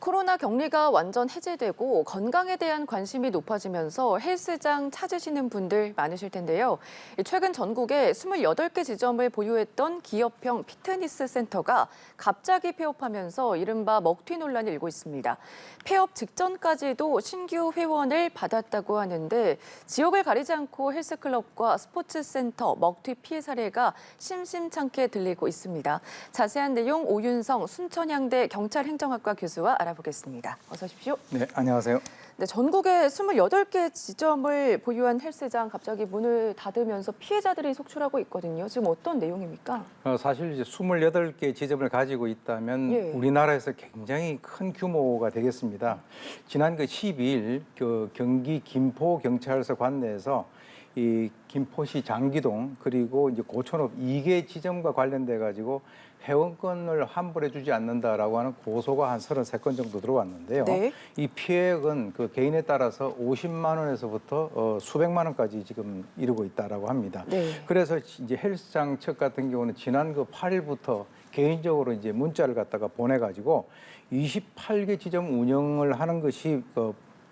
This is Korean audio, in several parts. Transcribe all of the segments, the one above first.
코로나 격리가 완전 해제되고 건강에 대한 관심이 높아지면서 헬스장 찾으시는 분들 많으실 텐데요. 최근 전국에 28개 지점을 보유했던 기업형 피트니스 센터가 갑자기 폐업하면서 이른바 먹튀 논란이 일고 있습니다. 폐업 직전까지도 신규 회원을 받았다고 하는데 지역을 가리지 않고 헬스클럽과 스포츠센터 먹튀 피해 사례가 심심찮게 들리고 있습니다. 자세한 내용 오윤성 순천향대 경찰행정학과 교수와 알아보겠습니다. 어서 오십시오. 네, 안녕하세요. 네, 전국에 28개 지점을 보유한 헬스장 갑자기 문을 닫으면서 피해자들이 속출하고 있거든요. 지금 어떤 내용입니까? 사실 이제 28개 지점을 가지고 있다면 우리나라에서 굉장히 큰 규모가 되겠습니다. 지난 12일 경기 김포경찰서 관내에서 이 김포시 장기동 그리고 이제 고촌읍 2개 지점과 관련돼 가지고 회원권을 환불해주지 않는다라고 하는 고소가 한 33건 정도 들어왔는데요. 네. 이 피해액은 그 개인에 따라서 50만 원에서부터 수백만 원까지 지금 이르고 있다라고 합니다. 네. 그래서 이제 헬스장 측 같은 경우는 지난 8일부터 개인적으로 이제 문자를 갖다가 보내가지고 28개 지점 운영을 하는 것이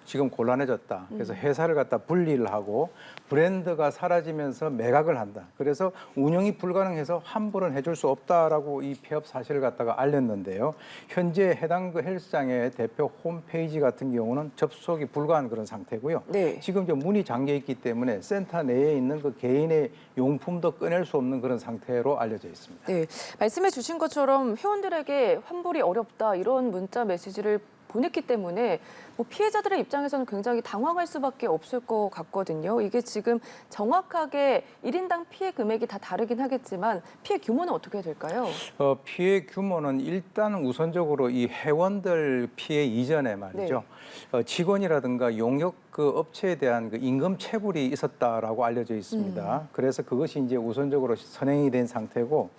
지금 곤란해졌다. 그래서 회사를 갖다 분리를 하고 브랜드가 사라지면서 매각을 한다. 그래서 운영이 불가능해서 환불은 해줄 수 없다라고 이 폐업 사실을 갖다가 알렸는데요. 현재 해당 헬스장의 대표 홈페이지 같은 경우는 접속이 불가한 그런 상태고요. 네. 지금 이제 문이 잠겨 있기 때문에 센터 내에 있는 그 개인의 용품도 꺼낼 수 없는 그런 상태로 알려져 있습니다. 네, 말씀해 주신 것처럼 회원들에게 환불이 어렵다 이런 문자 메시지를 보냈기 때문에 피해자들의 입장에서는 굉장히 당황할 수밖에 없을 것 같거든요. 이게 지금 정확하게 1인당 피해 금액이 다 다르긴 하겠지만 피해 규모는 어떻게 될까요? 피해 규모는 일단 우선적으로 이 회원들 피해 이전에 말이죠. 직원이라든가 용역 그 업체에 대한 그 임금 체불이 있었다라고 알려져 있습니다. 그래서 그것이 이제 우선적으로 선행이 된 상태고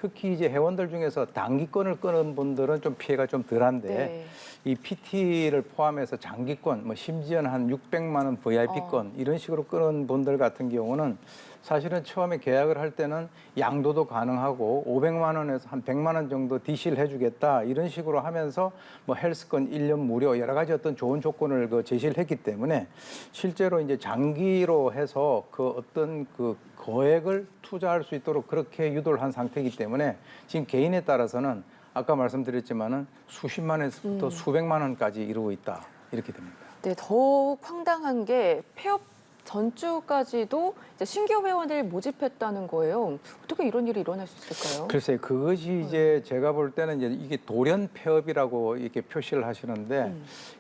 특히 이제 회원들 중에서 단기권을 끊은 분들은 좀 피해가 좀 덜한데 이 PT를 포함해서 장기권, 뭐 심지어는 한 600만 원 VIP권 이런 식으로 끊은 분들 같은 경우는 사실은 처음에 계약을 할 때는 양도도 가능하고 500만 원에서 한 100만 원 정도 DC를 해주겠다 이런 식으로 하면서 뭐 헬스권 1년 무료 여러 가지 어떤 좋은 조건을 제시를 했기 때문에 실제로 이제 장기로 해서 그 어떤 그 거액을 투자할 수 있도록 그렇게 유도를 한 상태이기 때문에 지금 개인에 따라서는 아까 말씀드렸지만은 수십만 원에서부터 수백만 원까지 이루고 있다 이렇게 됩니다. 네, 더욱 황당한 게 폐업 전주까지도 이제 신규 회원을 모집했다는 거예요. 어떻게 이런 일이 일어날 수 있을까요? 글쎄요, 그것이 이제 제가 볼 때는 이제 이게 돌연 폐업이라고 이렇게 표시를 하시는데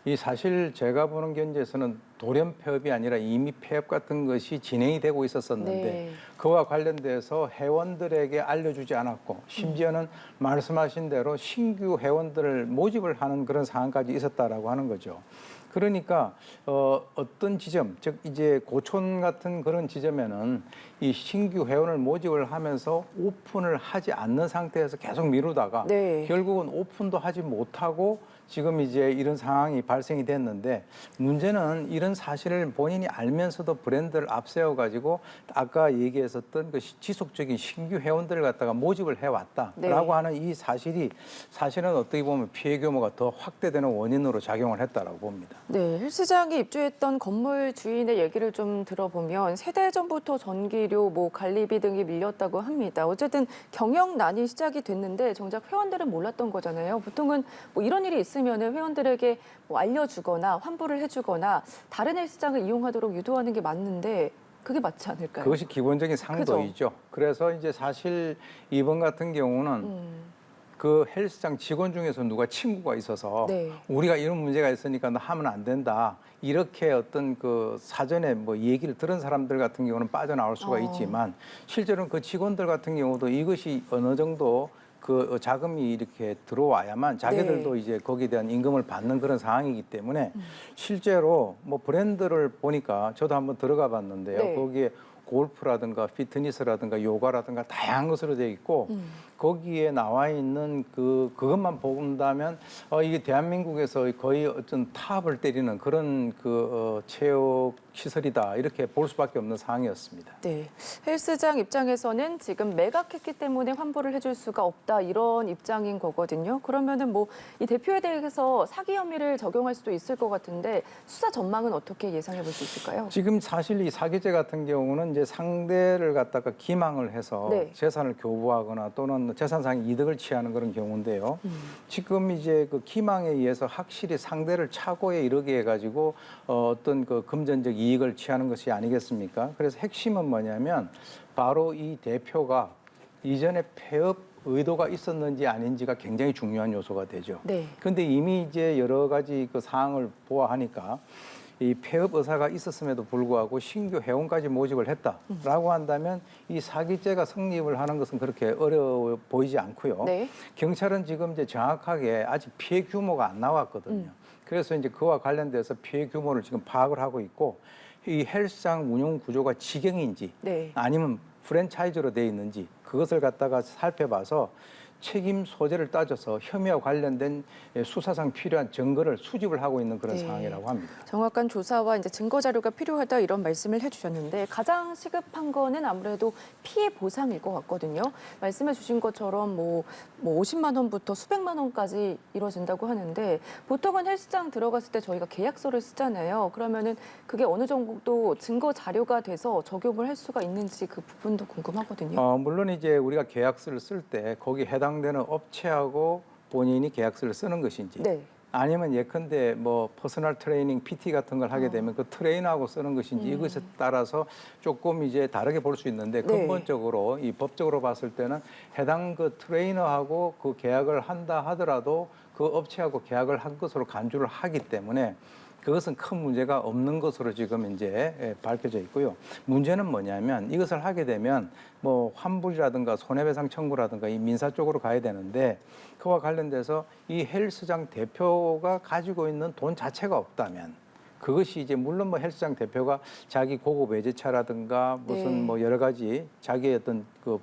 이 사실 제가 보는 견지에서는 돌연 폐업이 아니라 이미 폐업 같은 것이 진행이 되고 있었었는데 그와 관련돼서 회원들에게 알려주지 않았고 심지어는 말씀하신 대로 신규 회원들을 모집을 하는 그런 상황까지 있었다라고 하는 거죠. 그러니까 어떤 지점, 즉 이제 고촌 같은 그런 지점에는 이 신규 회원을 모집을 하면서 오픈을 하지 않는 상태에서 계속 미루다가 결국은 오픈도 하지 못하고 지금 이제 이런 상황이 발생이 됐는데 문제는 이런 사실을 본인이 알면서도 브랜드를 앞세워가지고 아까 얘기했었던 그 지속적인 신규 회원들을 갖다가 모집을 해왔다라고 하는 이 사실이 사실은 어떻게 보면 피해 규모가 더 확대되는 원인으로 작용을 했다라고 봅니다. 네, 헬스장에 입주했던 건물 주인의 얘기를 좀 들어보면 세대 전부터 전기료, 관리비 등이 밀렸다고 합니다. 어쨌든 경영난이 시작이 됐는데 정작 회원들은 몰랐던 거잖아요. 보통은 이런 일이 있으면 회원들에게 알려주거나 환불을 해주거나 다른 헬스장을 이용하도록 유도하는 게 맞는데 그게 맞지 않을까요? 그것이 기본적인 상도이죠. 그래서 이제 사실 이번 같은 경우는 그 헬스장 직원 중에서 누가 친구가 있어서 우리가 이런 문제가 있으니까 너 하면 안 된다. 이렇게 어떤 그 사전에 얘기를 들은 사람들 같은 경우는 빠져나올 수가 있지만 실제로는 그 직원들 같은 경우도 이것이 어느 정도 그 자금이 이렇게 들어와야만 자기들도 이제 거기에 대한 임금을 받는 그런 상황이기 때문에 실제로 브랜드를 보니까 저도 한번 들어가 봤는데요. 거기에 골프라든가 피트니스라든가 요가라든가 다양한 것으로 되어 있고 거기에 나와 있는 그것만 본다면 이게 대한민국에서 거의 어떤 탑을 때리는 그런 체육 시설이다 이렇게 볼 수밖에 없는 상황이었습니다. 네, 헬스장 입장에서는 지금 매각했기 때문에 환불을 해줄 수가 없다 이런 입장인 거거든요. 그러면은 뭐 이 대표에 대해서 사기 혐의를 적용할 수도 있을 것 같은데 수사 전망은 어떻게 예상해 볼 수 있을까요? 지금 사실 이 사기죄 같은 경우는 이제 상대를 갖다가 기망을 해서 네. 재산을 교부하거나 또는 재산상 이득을 취하는 그런 경우인데요. 지금 이제 그 기망에 의해서 확실히 상대를 착오에 이르게 해가지고 어떤 그 금전적 이익을 취하는 것이 아니겠습니까? 그래서 핵심은 뭐냐면 바로 이 대표가 이전에 폐업 의도가 있었는지 아닌지가 굉장히 중요한 요소가 되죠. 네. 그런데 이미 이제 여러 가지 그 사항을 보아하니까 이 폐업 의사가 있었음에도 불구하고 신규 회원까지 모집을 했다라고 한다면 이 사기죄가 성립을 하는 것은 그렇게 어려워 보이지 않고요. 네. 경찰은 지금 이제 정확하게 아직 피해 규모가 안 나왔거든요. 그래서 이제 그와 관련돼서 피해 규모를 지금 파악을 하고 있고 이 헬스장 운영 구조가 직영인지 네. 아니면 프랜차이즈로 돼 있는지 그것을 갖다가 살펴봐서 책임 소재를 따져서 혐의와 관련된 수사상 필요한 증거를 수집을 하고 있는 그런 네. 상황이라고 합니다. 정확한 조사와 이제 증거 자료가 필요하다 이런 말씀을 해주셨는데 가장 시급한 거는 아무래도 피해 보상일 것 같거든요. 말씀해주신 것처럼 뭐 50만 원부터 수백만 원까지 이루어진다고 하는데 보통은 헬스장 들어갔을 때 저희가 계약서를 쓰잖아요. 그러면은 그게 어느 정도 증거 자료가 돼서 적용을 할 수가 있는지 그 부분도 궁금하거든요. 물론 이제 우리가 계약서를 쓸 때 거기 해당되는 업체하고 본인이 계약서를 쓰는 것인지 네. 아니면 예컨대 뭐 퍼스널 트레이닝 PT 같은 걸 하게 되면 그 트레이너하고 쓰는 것인지 이것에 따라서 조금 이제 다르게 볼 수 있는데 네. 근본적으로 이 법적으로 봤을 때는 해당 그 트레이너하고 그 계약을 한다 하더라도 그 업체하고 계약을 한 것으로 간주를 하기 때문에 그것은 큰 문제가 없는 것으로 지금 이제 밝혀져 있고요. 문제는 뭐냐면 이것을 하게 되면 뭐 환불이라든가 손해배상 청구라든가 이 민사 쪽으로 가야 되는데 그와 관련돼서 이 헬스장 대표가 가지고 있는 돈 자체가 없다면 그것이 이제 물론 뭐 헬스장 대표가 자기 고급 외제차라든가 무슨 네. 뭐 여러 가지 자기의 어떤 그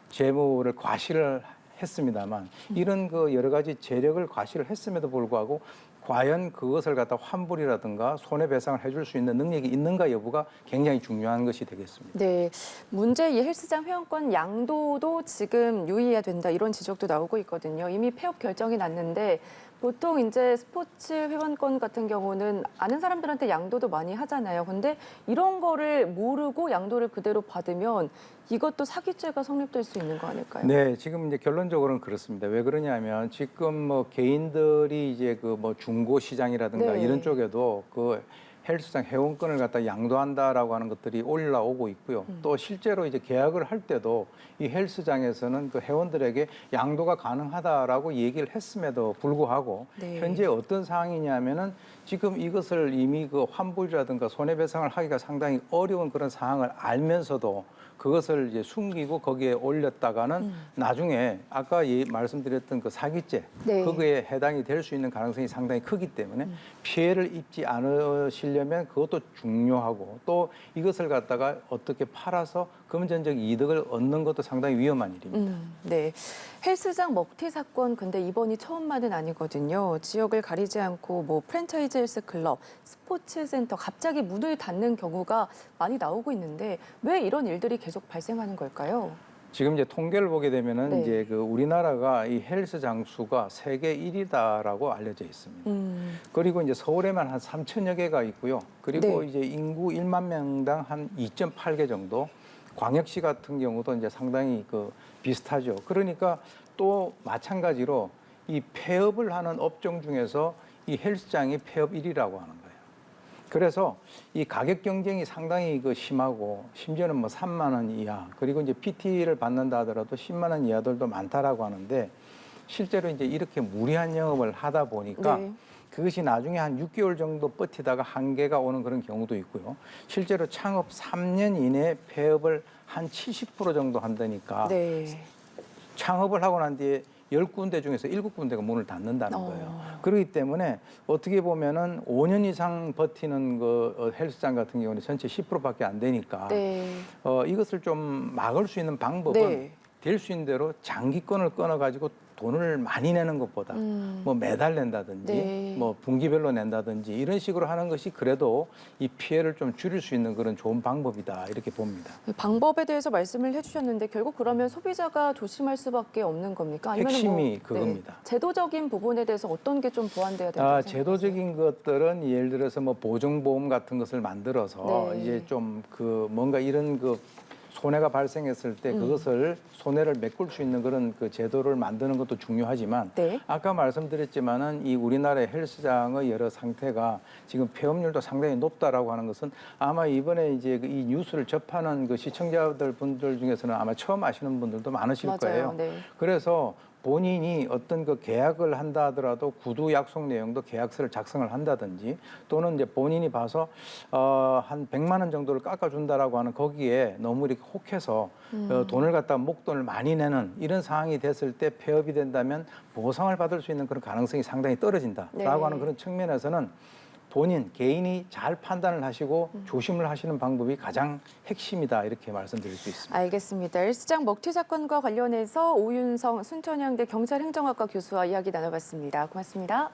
재무를 과시를 했습니다만 이런 그 여러 가지 재력을 과시를 했음에도 불구하고 과연 그것을 갖다 환불이라든가 손해배상을 해줄 수 있는 능력이 있는가 여부가 굉장히 중요한 것이 되겠습니다. 네, 문제 이 헬스장 회원권 양도도 지금 유의해야 된다 이런 지적도 나오고 있거든요. 이미 폐업 결정이 났는데 보통 이제 스포츠 회원권 같은 경우는 아는 사람들한테 양도도 많이 하잖아요. 근데 이런 거를 모르고 양도를 그대로 받으면 이것도 사기죄가 성립될 수 있는 거 아닐까요? 네, 지금 이제 결론적으로는 그렇습니다. 왜 그러냐면 지금 뭐 개인들이 이제 그 뭐 중고 시장이라든가 네. 이런 쪽에도 그 헬스장 회원권을 갖다 양도한다라고 하는 것들이 올라오고 있고요. 또 실제로 이제 계약을 할 때도 이 헬스장에서는 그 회원들에게 양도가 가능하다라고 얘기를 했음에도 불구하고 네. 현재 어떤 상황이냐면은 지금 이것을 이미 그 환불이라든가 손해배상을 하기가 상당히 어려운 그런 상황을 알면서도 그것을 이제 숨기고 거기에 올렸다가는 나중에 아까 말씀드렸던 그 사기죄 네. 그거에 해당이 될 수 있는 가능성이 상당히 크기 때문에 피해를 입지 않으시려면 그것도 중요하고 또 이것을 갖다가 어떻게 팔아서 금전적 이득을 얻는 것도 상당히 위험한 일입니다. 네, 헬스장 먹튀 사건 근데 이번이 처음만은 아니거든요. 지역을 가리지 않고 뭐 프랜차이즈 헬스 클럽, 스포츠 센터 갑자기 문을 닫는 경우가 많이 나오고 있는데 왜 이런 일들이 계속 발생하는 걸까요? 지금 이제 통계를 보게 되면은 네. 이제 그 우리나라가 이 헬스장 수가 세계 1위다라고 알려져 있습니다. 그리고 이제 서울에만 한 3천여 개가 있고요. 그리고 네. 이제 인구 1만 명당 한 2.8개 정도. 광역시 같은 경우도 이제 상당히 그 비슷하죠. 그러니까 또 마찬가지로 이 폐업을 하는 업종 중에서 이 헬스장이 폐업 1위라고 하는 거예요. 그래서 이 가격 경쟁이 상당히 그 심하고 심지어는 뭐 3만 원 이하 그리고 이제 PT를 받는다 하더라도 10만 원 이하들도 많다라고 하는데 실제로 이제 이렇게 무리한 영업을 하다 보니까 네. 그것이 나중에 한 6개월 정도 버티다가 한계가 오는 그런 경우도 있고요. 실제로 창업 3년 이내에 폐업을 한 70% 정도 한다니까 네. 창업을 하고 난 뒤에 10군데 중에서 7군데가 문을 닫는다는 거예요. 그렇기 때문에 어떻게 보면은 5년 이상 버티는 그 헬스장 같은 경우는 전체 10%밖에 안 되니까 네. 이것을 좀 막을 수 있는 방법은 네. 될 수 있는 대로 장기권을 끊어가지고 돈을 많이 내는 것보다 뭐 매달 낸다든지 네. 뭐 분기별로 낸다든지 이런 식으로 하는 것이 그래도 이 피해를 좀 줄일 수 있는 그런 좋은 방법이다 이렇게 봅니다. 방법에 대해서 말씀을 해주셨는데 결국 그러면 소비자가 조심할 수밖에 없는 겁니까? 아니면 핵심이 그겁니다. 제도적인 부분에 대해서 어떤 게 좀 보완돼야 된다고 생각하세요? 제도적인 것들은 예를 들어서 뭐 보증보험 같은 것을 만들어서 네. 이제 좀 그 뭔가 이런 그 손해가 발생했을 때 그것을 손해를 메꿀 수 있는 그런 그 제도를 만드는 것도 중요하지만 네. 아까 말씀드렸지만은 이 우리나라의 헬스장의 여러 상태가 지금 폐업률도 상당히 높다라고 하는 것은 아마 이번에 이제 이 뉴스를 접하는 그 시청자들 분들 중에서는 아마 처음 아시는 분들도 많으실 맞아요. 거예요. 네. 그래서 본인이 어떤 그 계약을 한다 하더라도 구두 약속 내용도 계약서를 작성을 한다든지 또는 이제 본인이 봐서 한 100만 원 정도를 깎아준다라고 하는 거기에 너무 이렇게 혹해서 돈을 갖다 목돈을 많이 내는 이런 상황이 됐을 때 폐업이 된다면 보상을 받을 수 있는 그런 가능성이 상당히 떨어진다라고 네. 하는 그런 측면에서는 본인 개인이 잘 판단을 하시고 조심을 하시는 방법이 가장 핵심이다 이렇게 말씀드릴 수 있습니다. 알겠습니다. 헬스장 먹튀 사건과 관련해서 오윤성 순천향대 경찰행정학과 교수와 이야기 나눠봤습니다. 고맙습니다.